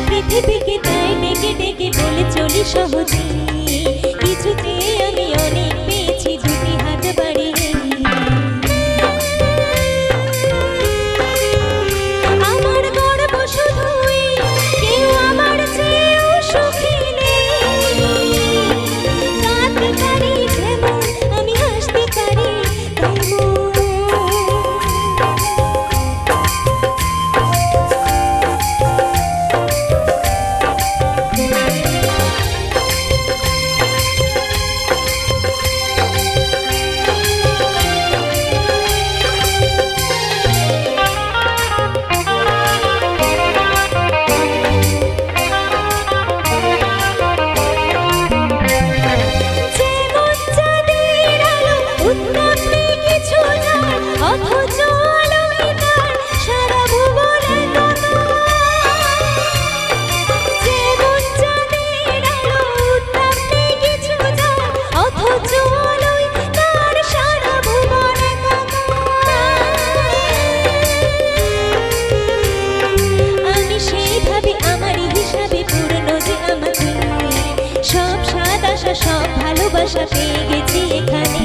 পৃথিবীকে তাই ডেকে ডেকে বলে চলি সহজে, কিছুতে আমি অনেক পেয়েছি দুটি হাত বাড়িয়ে। আমার গর্ব শুধুই কেউ আমার চেয়েও সুখী নেই। কাঁদতে পারি যেমন আমি হাসতে পারি তেমন। সব ভালোবাসা পেয়ে গেছি এখানে।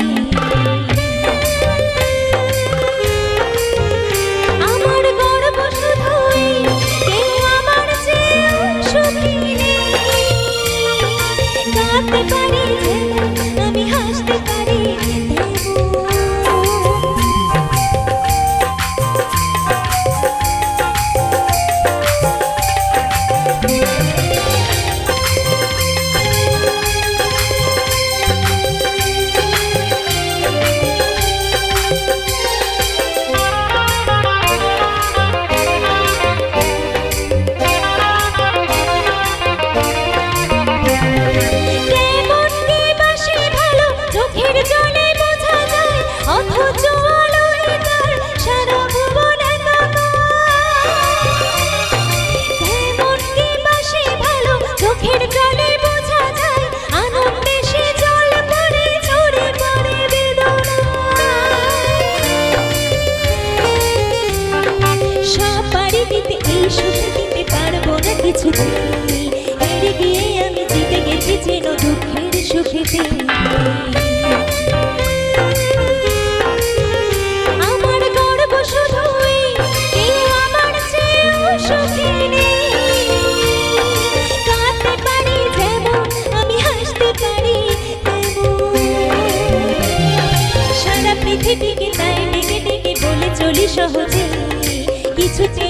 আমার গর্ব শুধুই কেউ আমার চেয়েও সুখী নেই। কাঁদতে পারি যেমন আমি হাসতে পারি কিছুতে। হেরে গিয়ে আমি জিতে গেছি যেন দুঃখের সুখেতে। আমার গর্ব শুধুই কেউ আমার চেয়েও সুখী নেই। কাঁদতে পারি যেমন আমি হাসতে পারি তেমন। সারা পৃথিবীকে তাই ডেকে ডেকে বলে চলি সহজে, কিছুতে